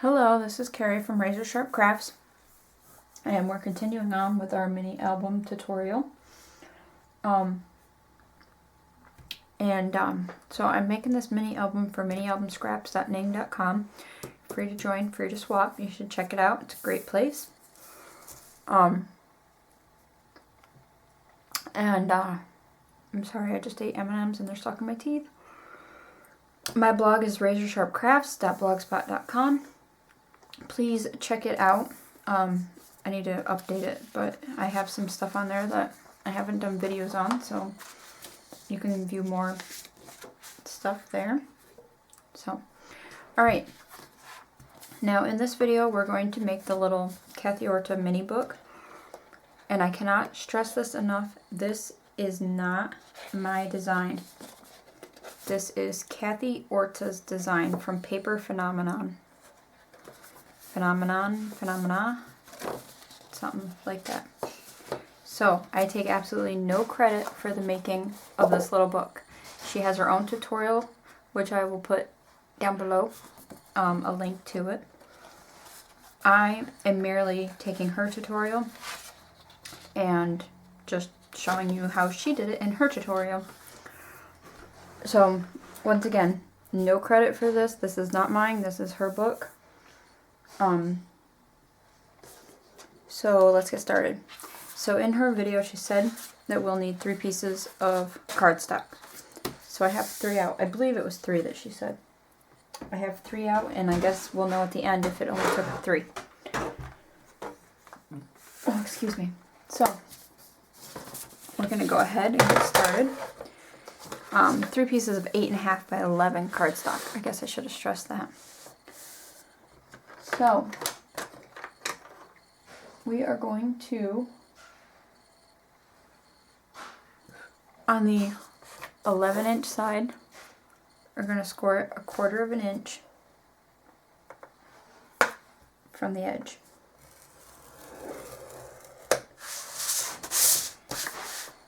Hello, this is Kerri from Razor Sharp Crafts, and we're continuing on with our mini album tutorial. So I'm making this mini album for minialbumscraps.ning.com. Free to join, free to swap. You should check it out. It's a great place. I'm sorry, I just ate M&Ms and they're stuck in my teeth. My blog is razorsharpcrafts.blogspot.com. Please check it out. I need to update it, but I have some stuff on there that I haven't done videos on, so you can view more stuff there. So, alright. Now in this video we're going to make the little Kathy Orta mini book. And I cannot stress this enough, this is not my design. This is Kathy Orta's design from Paper Phenomenon. Phenomena, something like that. So I take absolutely no credit for the making of this little book. She has her own tutorial, which I will put down below, a link to it. I am merely taking her tutorial and just showing you how she did it in her tutorial. So once again, no credit for this. This is not mine. This is her book. So let's get started. So in her video she said that we'll need 3 pieces of cardstock. So I have 3 out. I believe it was 3 that she said. I have 3 out, and I guess we'll know at the end if it only took 3. Oh, excuse me. So we're going to go ahead and get started. 3 pieces of 8.5 by 11 cardstock. I guess I should have stressed that. So we are going to, on the 11-inch side, we're going to score it 1/4 inch from the edge.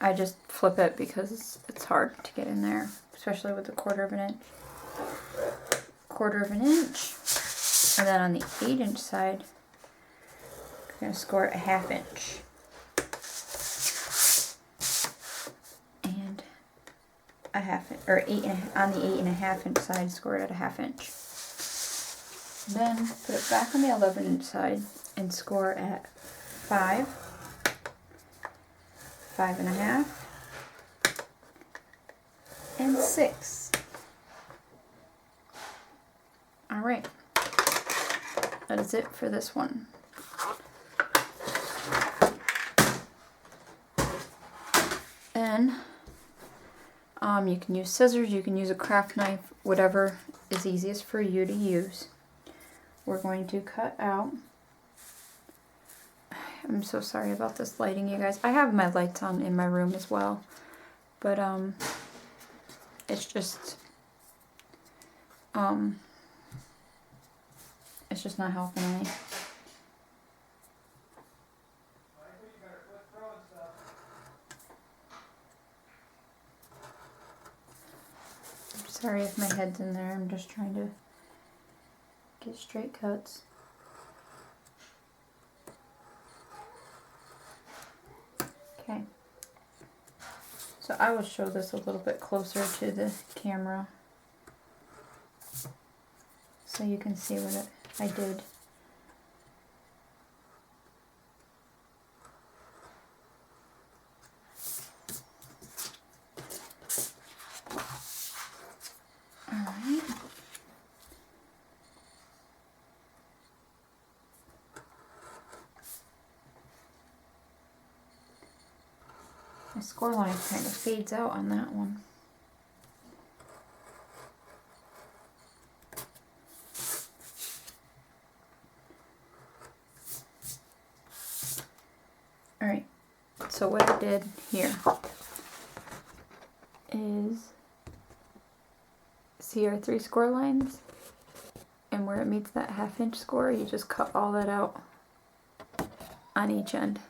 I just flip it because it's hard to get in there, especially with the 1/4 inch. 1/4 inch. And then on the 8-inch side, we're going to score it 1/2 inch. And a 1/2 inch, or on the 8.5 inch side, score it at 1/2 inch. Then put it back on the 11-inch side and score at 5, 5.5, and 6. Alright. That is it for this one. Then you can use scissors, you can use a craft knife, whatever is easiest for you to use. We're going to cut out. I'm so sorry about this lighting, you guys. I have my lights on in my room as well, but it's just not helping any. I'm sorry if my head's in there. I'm just trying to get straight cuts. Okay. So I will show this a little bit closer to the camera so you can see what I did. Alright. My score line kind of fades out on that one. Alright, so what I did here is, see our 3 score lines? And where it meets that 1/2 inch score, you just cut all that out on each end.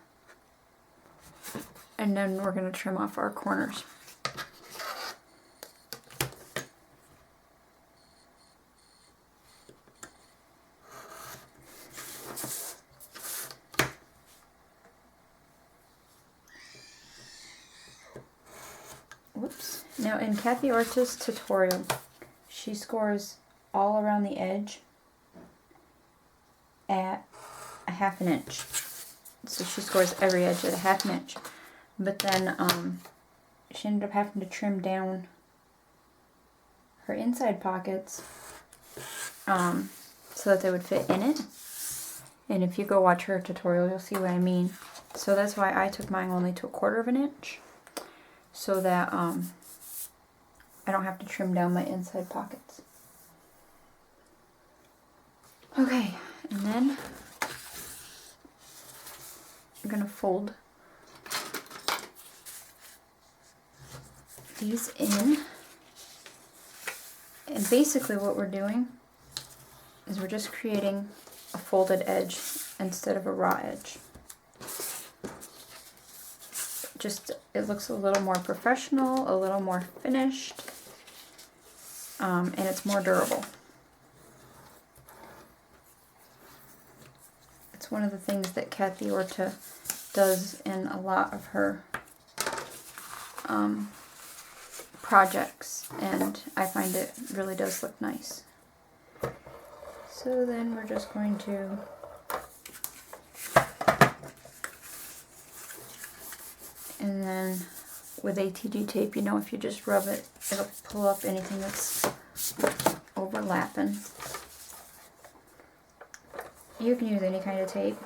And then we're going to trim off our corners. Now in Kathy Orta's tutorial, she scores all around the edge at a 1/2 inch. So she scores every edge at a 1/2 inch. But then she ended up having to trim down her inside pockets so that they would fit in it. And if you go watch her tutorial, you'll see what I mean. So that's why I took mine only to a 1/4 inch, so that I don't have to trim down my inside pockets. Okay, and then I'm gonna fold these in. And basically what we're doing is we're just creating a folded edge instead of a raw edge. Just, it looks a little more professional, a little more finished, and it's more durable. It's one of the things that Kathy Orta does in a lot of her projects, and I find it really does look nice. So then we're just going to and then with ATG tape, you know, if you just rub it, it'll pull up anything that's overlapping. You can use any kind of tape.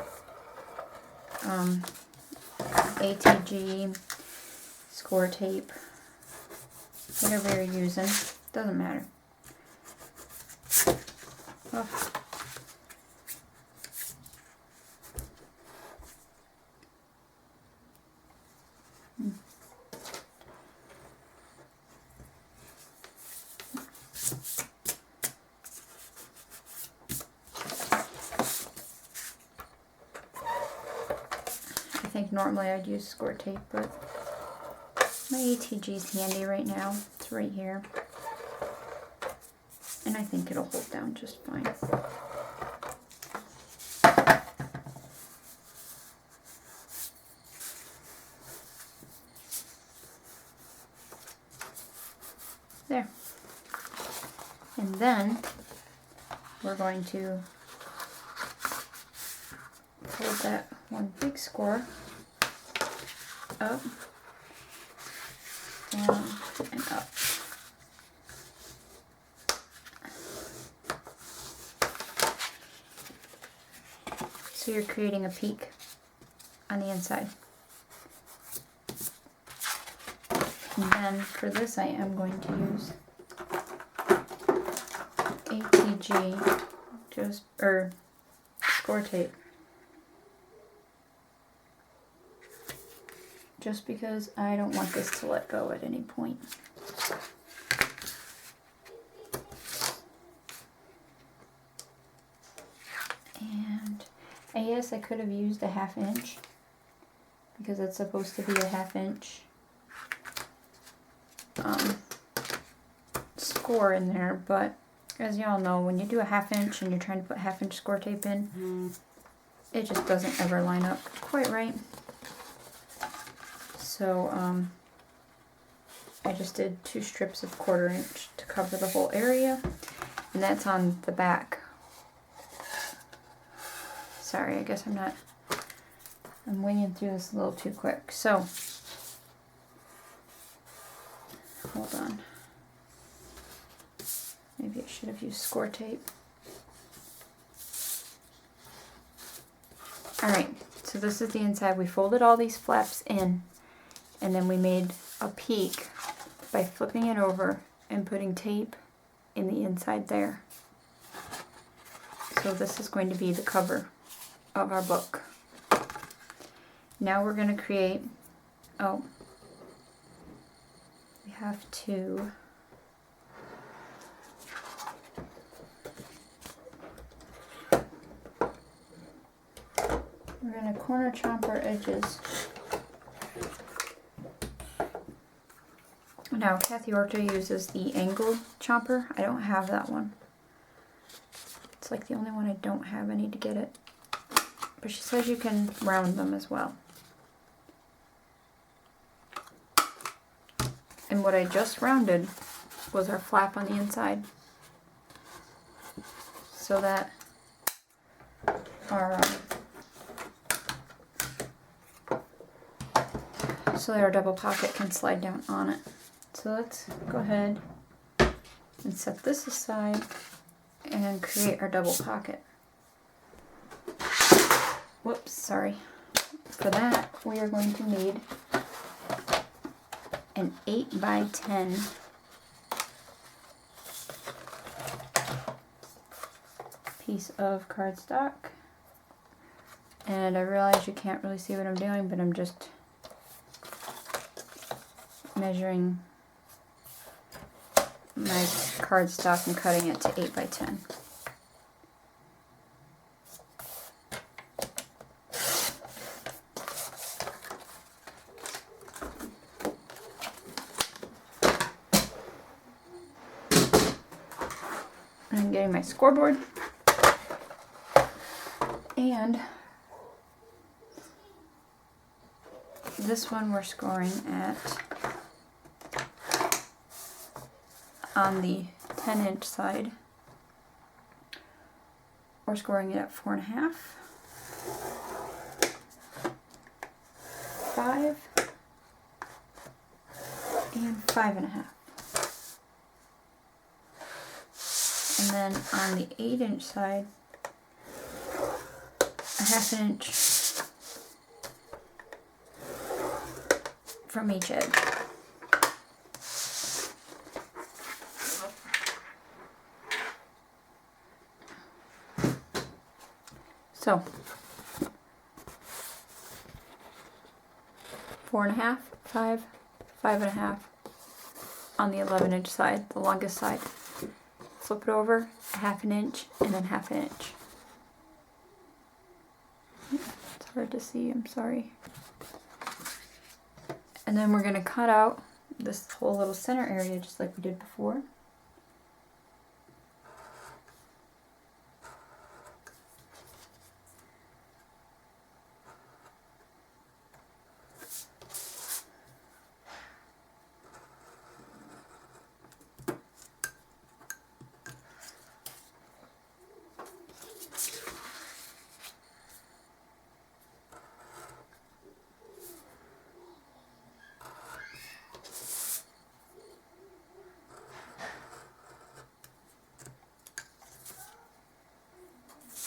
ATG, score tape, whatever you're using, doesn't matter. Oh. I think normally I'd use score tape, but my ATG's handy right now. It's right here. And I think it'll hold down just fine. There. And then we're going to fold that one big score up, down, and up. So you're creating a peak on the inside. And then for this I am going to use ATG or score tape. Just because I don't want this to let go at any point. And yes, I could have used a 1/2 inch because it's supposed to be a 1/2 inch score in there, but as y'all know, when you do a 1/2 inch and you're trying to put 1/2 inch score tape in, it just doesn't ever line up quite right. So I just did 2 strips of 1/4 inch to cover the whole area, and that's on the back. Sorry, I guess I'm winging through this a little too quick. So, hold on. Maybe I should have used score tape. Alright, so this is the inside. We folded all these flaps in, and then we made a peak by flipping it over and putting tape in the inside there. So this is going to be the cover of our book. Now we're going to create, we have to we're going to corner chomp our edges. Now Kathy Orta uses the angle chomper. I don't have that one. It's like the only one I don't have. I need to get it. But she says you can round them as well. I And what I just rounded was our flap on the inside. So that our double pocket can slide down on it. So let's go ahead and set this aside and create our double pocket. Whoops, sorry. For that, we are going to need an 8 by 10 piece of cardstock. And I realize you can't really see what I'm doing, but I'm just measuring my cardstock and cutting it to 8 by 10. I'm getting my scoreboard, and this one we're scoring at, on the 10-inch side, we're scoring it at 4.5, 5, and 5.5. And then on the 8-inch side, a 1/2 inch from each edge. So 4.5, 5, 5.5 on the 11-inch side, the longest side. Flip it over, 1/2 inch, and then 1/2 inch. It's hard to see, I'm sorry. And then we're going to cut out this whole little center area just like we did before.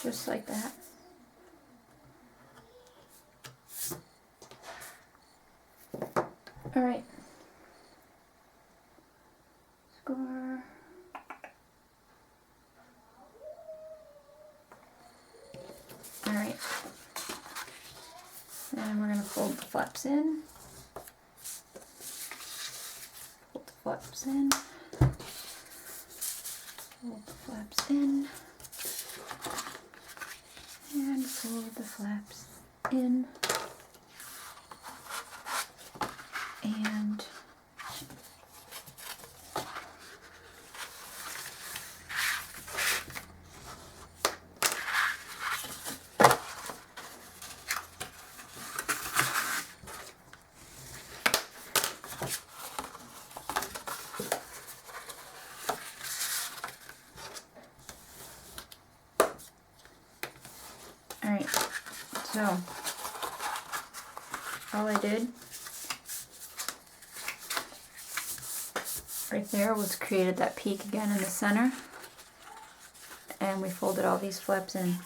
Just like that. All right. Score. All right. And we're going to fold the flaps in. Fold the flaps in. Fold the flaps in. And fold the flaps in, and alright, so all I did right there was created that peak again in the center, and we folded all these flaps in.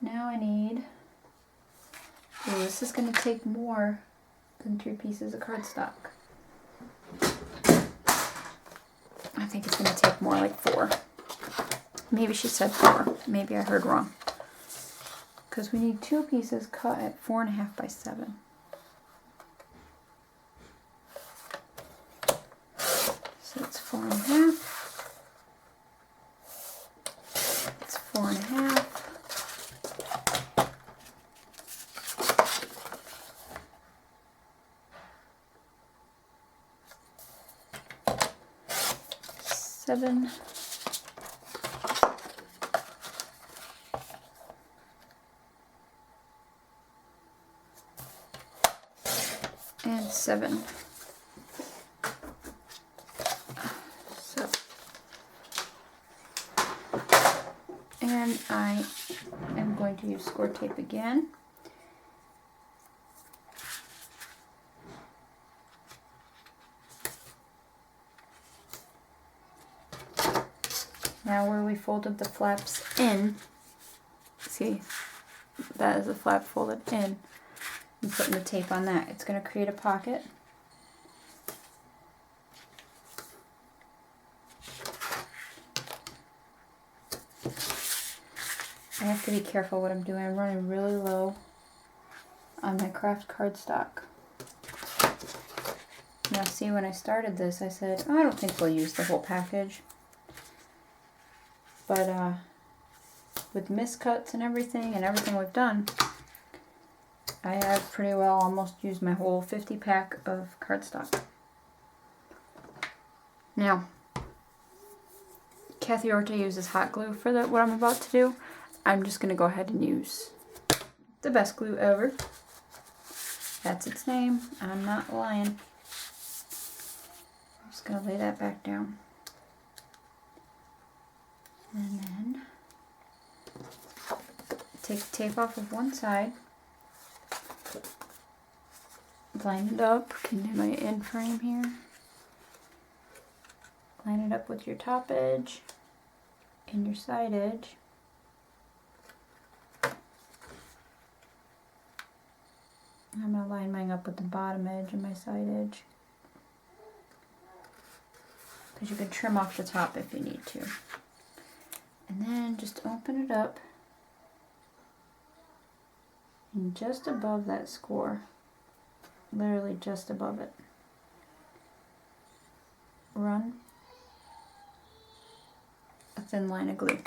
Now I need, ooh, this is going to take more than 2 pieces of cardstock. I think it's going to take more, like 4. Maybe she said 4. Maybe I heard wrong. Because we need 2 pieces cut at 4.5 by 7. So it's 4.5. It's 4.5. Seven. And 7. And I am going to use score tape again. Now where we folded the flaps in, see, that is a flap folded in. I'm putting the tape on that. It's going to create a pocket. I have to be careful what I'm doing. I'm running really low on my craft cardstock. Now see, when I started this, I said, oh, I don't think we'll use the whole package. But with miscuts and everything we've done, I have pretty well almost used my whole 50 pack of cardstock. Now, Kathy Orta uses hot glue for what I'm about to do. I'm just going to go ahead and use the best glue ever. That's its name. I'm not lying. I'm just going to lay that back down. And then take the tape off of one side. Line it up. Can do my end frame here. Line it up with your top edge and your side edge. I'm going to line mine up with the bottom edge and my side edge. Because you can trim off the top if you need to. And then just open it up. And just above that score, literally just above it, run a thin line of glue.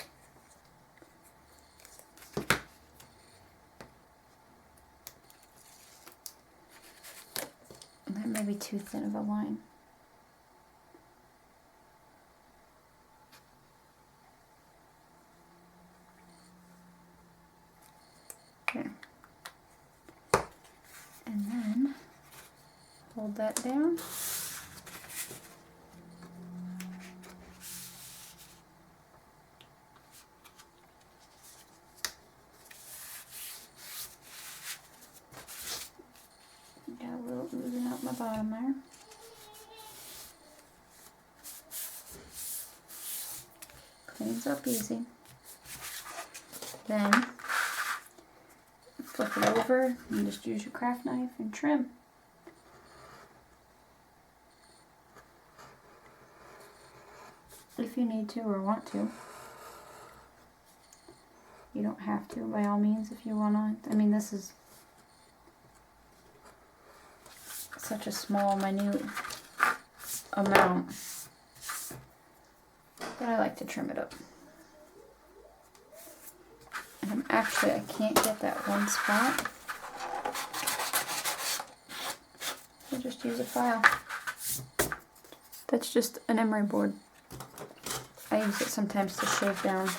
And that may be too thin of a line. Okay. And then hold that down. Got a little oozing out my bottom there. Cleans up easy. Then flip it over and just use your craft knife and trim. If you need to or want to. You don't have to, by all means, if you want to. I mean, this is such a small, minute amount. But I like to trim it up. And I can't get that one spot. So just use a file. That's just an emery board. I use it sometimes to shave down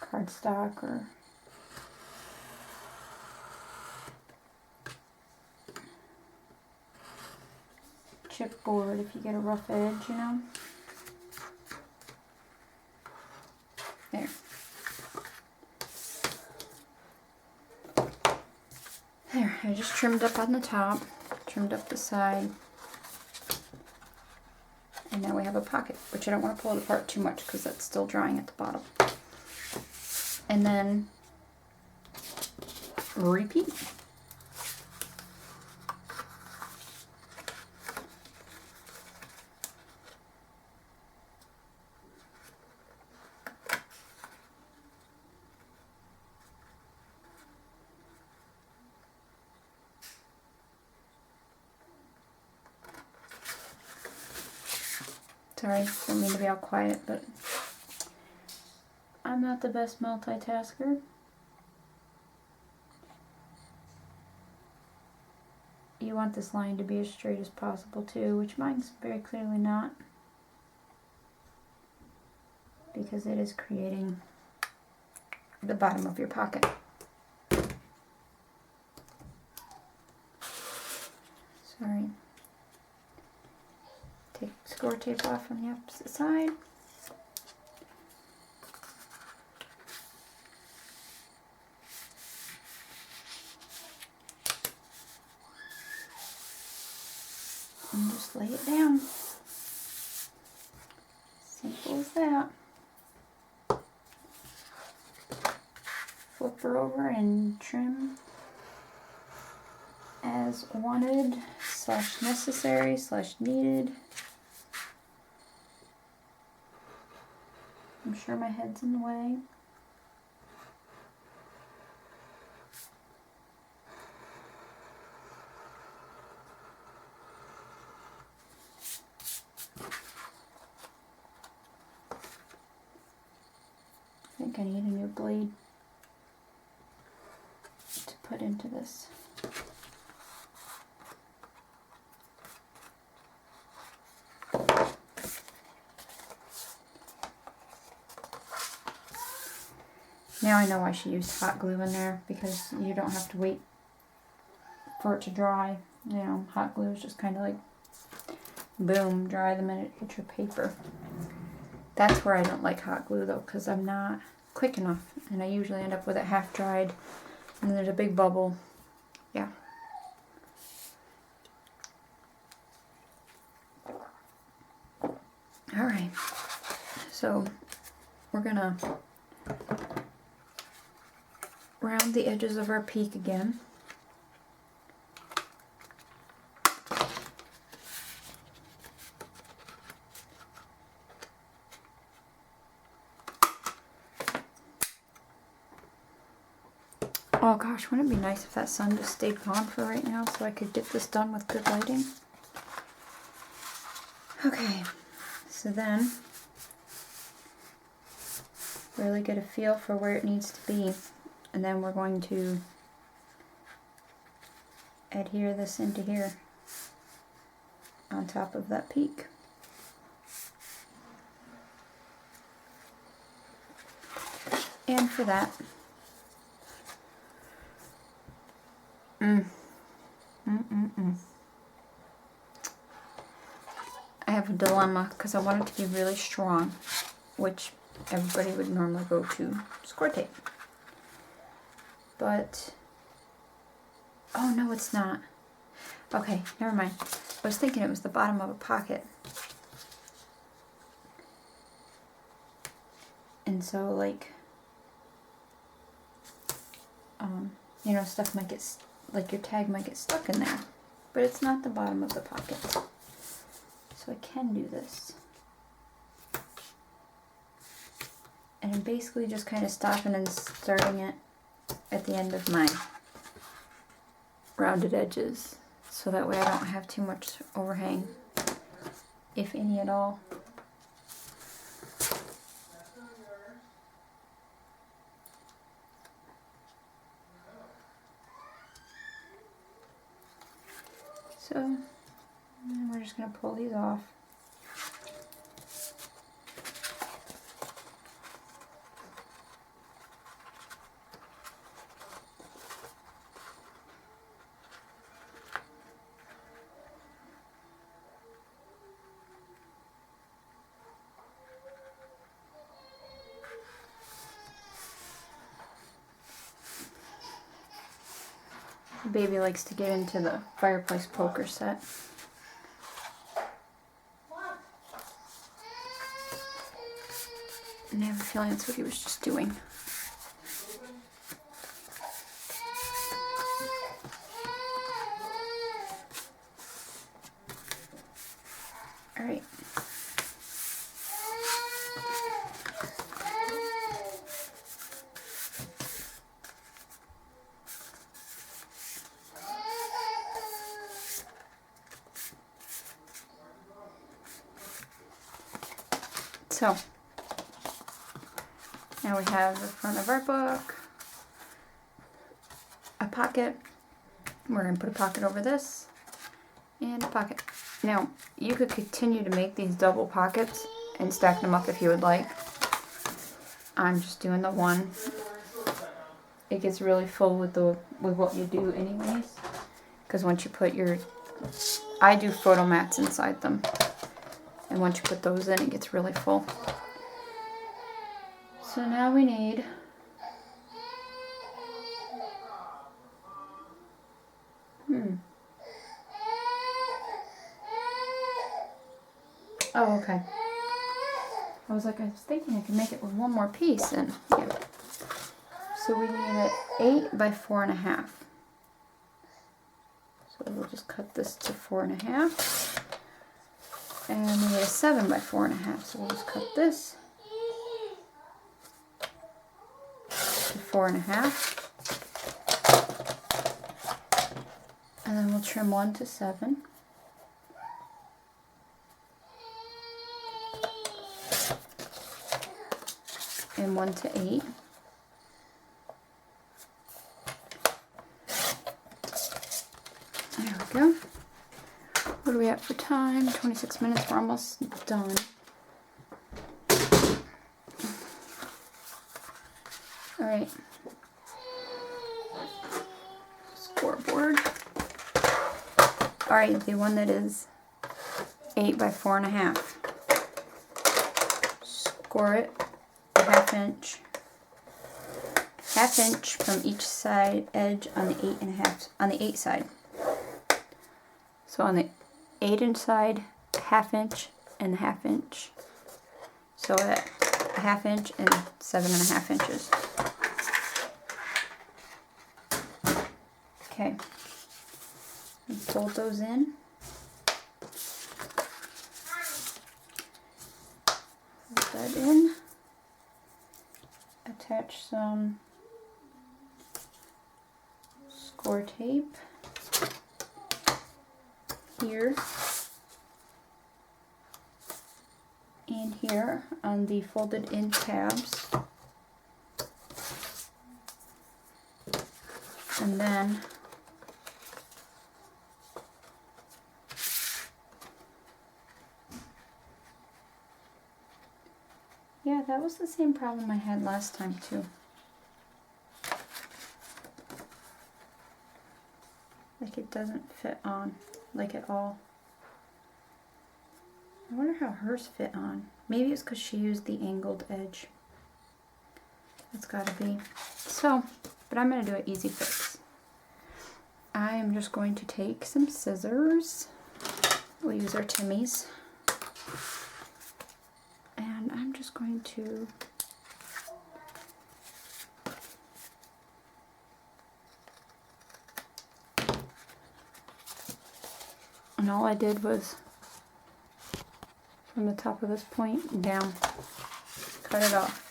cardstock or chipboard if you get a rough edge, you know. There. There, I just trimmed up on the top, trimmed up the side, and now we have a pocket, which I don't want to pull it apart too much because that's still drying at the bottom. And then repeat. Sorry, don't mean to be all quiet, but I'm not the best multitasker. You want this line to be as straight as possible too, which mine's very clearly not, because it is creating the bottom of your pocket. Sorry. Take score tape off on the opposite side. And just lay it down. Simple as that. Flip her over and trim as wanted / necessary / needed. I'm sure my head's in the way. I think I need a new blade to put into this. Now I know why she used hot glue in there, because you don't have to wait for it to dry. You know, hot glue is just kind of like, boom, dry the minute it hits your paper. That's where I don't like hot glue though, because I'm not quick enough, and I usually end up with it half dried, and there's a big bubble. Yeah. Alright, so we're gonna round the edges of our peak again. Oh gosh, wouldn't it be nice if that sun just stayed gone for right now so I could get this done with good lighting? Okay, so then really get a feel for where it needs to be, and then we're going to adhere this into here on top of that peak. And for that, I have a dilemma because I want it to be really strong, which everybody would normally go to score tape. But, oh no, it's not. Okay, never mind. I was thinking it was the bottom of a pocket. And so, like, you know, stuff might get, like your tag might get stuck in there. But it's not the bottom of the pocket. So I can do this. And I'm basically just kind of stopping and starting it at the end of my rounded edges, so that way I don't have too much overhang, if any at all. So, and we're just going to pull these off. Baby likes to get into the fireplace poker set. And I have a feeling that's what he was just doing. Alright. So, now we have the front of our book, a pocket. We're going to put a pocket over this, and a pocket. Now, you could continue to make these double pockets and stack them up if you would like. I'm just doing the one. It gets really full with what you do anyways. Because once you put your, I do photo mats inside them. And once you put those in, it gets really full. So now we need oh, okay. I was thinking I could make it with one more piece, and yeah. So we need an 8 by 4.5. So we'll just cut this to 4.5. And we need a 7 by 4.5. So we'll just cut this to 4.5. And then we'll trim 1 to 7. And 1 to 8. There we go. What are we at for time? 26 minutes. We're almost done. All right. Scoreboard. All right, the one that is 8 by 4.5. Score it. Half inch from each side edge on the 8 side. So on the 8-inch side, 1/2 inch and 1/2 inch. So at 1/2 inch and 7.5 inches. Okay. And fold those in. Fold that in. Attach some score tape here and here on the folded in tabs, and then yeah, that was the same problem I had last time too. Like it doesn't fit on, like at all. I wonder how hers fit on. Maybe it's because she used the angled edge. That's gotta be. So, but I'm gonna do an easy fix. I am just going to take some scissors. We'll use our Timmy's. And I'm just going to and all I did was from the top of this point down, cut it off.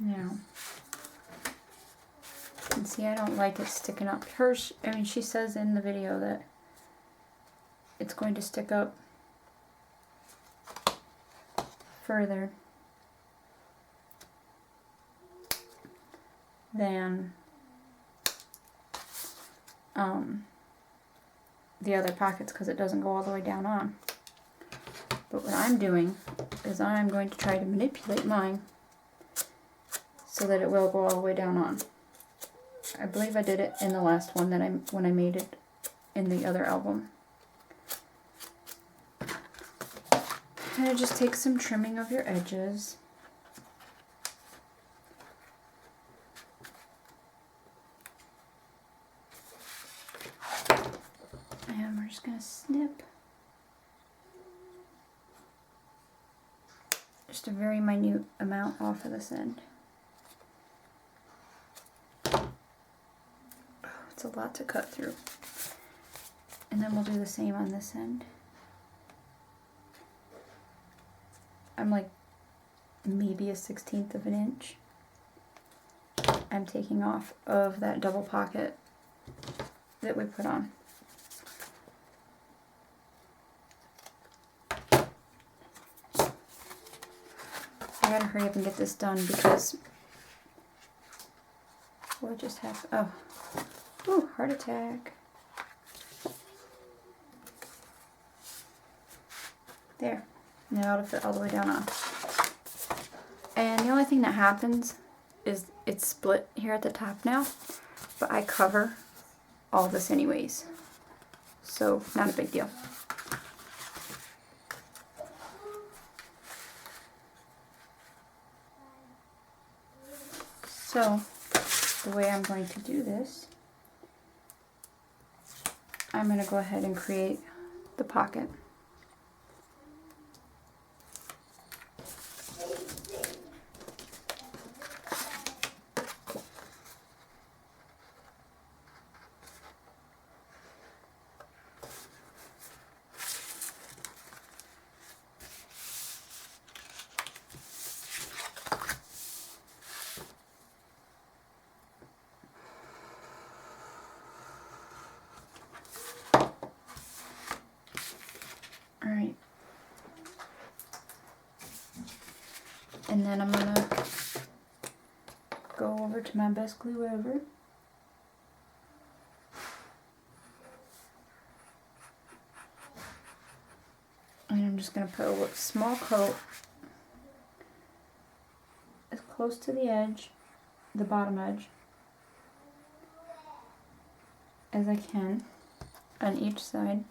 Now, and see, I don't like it sticking up. Hers, I mean, she says in the video that it's going to stick up further than the other pockets because it doesn't go all the way down on. But what I'm doing is I'm going to try to manipulate mine so that it will go all the way down on. I believe I did it in the last one that when I made it in the other album. And it just takes some trimming of your edges. And we're just going to snip just a very minute amount off of this end. It's a lot to cut through. And then we'll do the same on this end. I'm like maybe 1/16 of an inch. I'm taking off of that double pocket that we put on. I gotta hurry up and get this done because we'll just have, oh, ooh, heart attack. There. Now it'll fit all the way down on. And the only thing that happens is it's split here at the top now, but I cover all this anyways, so not a big deal. So the way I'm going to do this, I'm going to go ahead and create the pocket. Alright, and then I'm going to go over to my best glue ever. And I'm just going to put a small coat as close to the edge, the bottom edge, as I can on each side.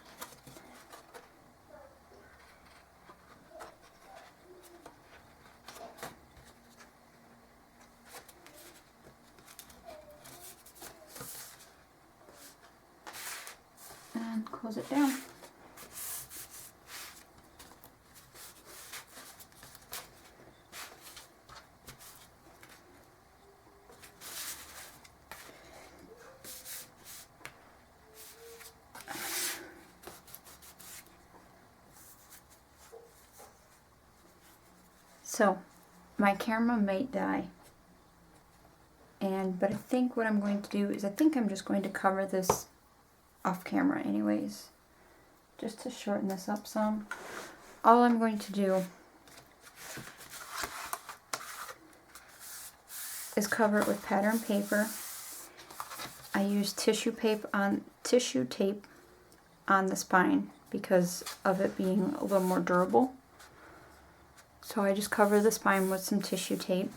And close it down. So my camera might die, but I think what I'm going to do is I think I'm just going to cover this off camera anyways, just to shorten this up some. All I'm going to do is cover it with pattern paper. I use tissue tape on the spine because of it being a little more durable. So I just cover the spine with some tissue tape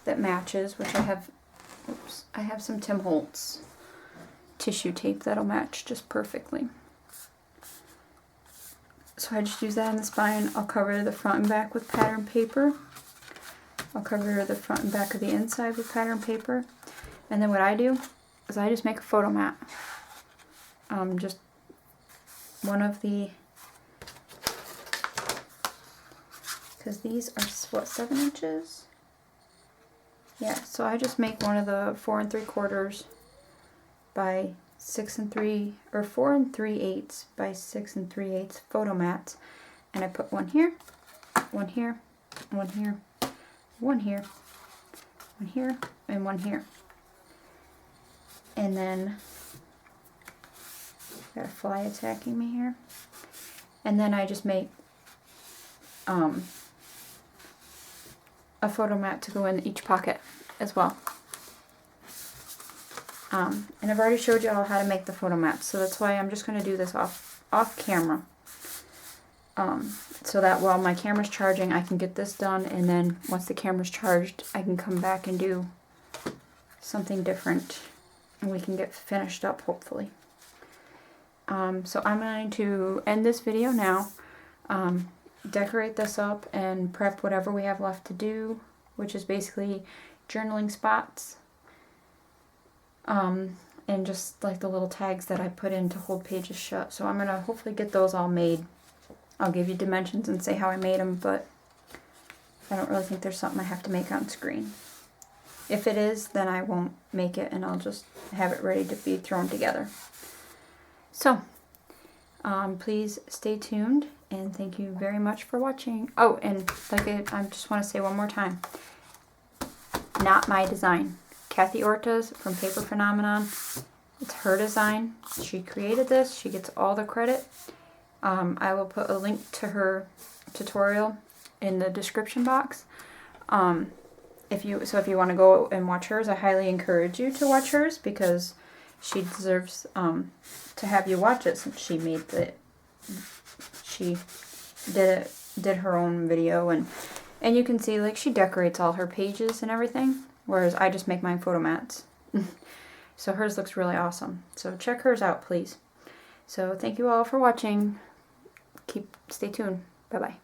that matches, which I have, I have some Tim Holtz tissue tape that'll match just perfectly. So I just use that on the spine. I'll cover the front and back with pattern paper. I'll cover the front and back of the inside with pattern paper. And then what I do is I just make a photo mat. Just one of the, because these are what, 7 inches? Yeah, so I just make one of the 4 3/4 by 6 3, or 4 3/8 by 6 3/8 photo mats, and I put one here, one here, one here, one here, one here, and one here. And then got a fly attacking me here. And then I just make a photo mat to go in each pocket as well. And I've already showed you all how to make the photo mats, so that's why I'm just going to do this off camera. So that while my camera's charging, I can get this done, and then once the camera's charged, I can come back and do something different, and we can get finished up, hopefully. So I'm going to end this video now, decorate this up, and prep whatever we have left to do, which is basically journaling spots, and just like the little tags that I put in to hold pages shut. So I'm going to hopefully get those all made. I'll give you dimensions and say how I made them, but I don't really think there's something I have to make on screen. If it is, then I won't make it, and I'll just have it ready to be thrown together. So, please stay tuned, and thank you very much for watching. Oh, and I just want to say one more time, not my design. Kathy Orta's from Paper Phenomenon. It's her design. She created this. She gets all the credit. I will put a link to her tutorial in the description box. If you want to go and watch hers, I highly encourage you to watch hers, because she deserves to have you watch it, since she made she did her own video, and And you can see, like, she decorates all her pages and everything, whereas I just make mine photo mats. So hers looks really awesome. So check hers out, please. So thank you all for watching. Stay tuned. Bye-bye.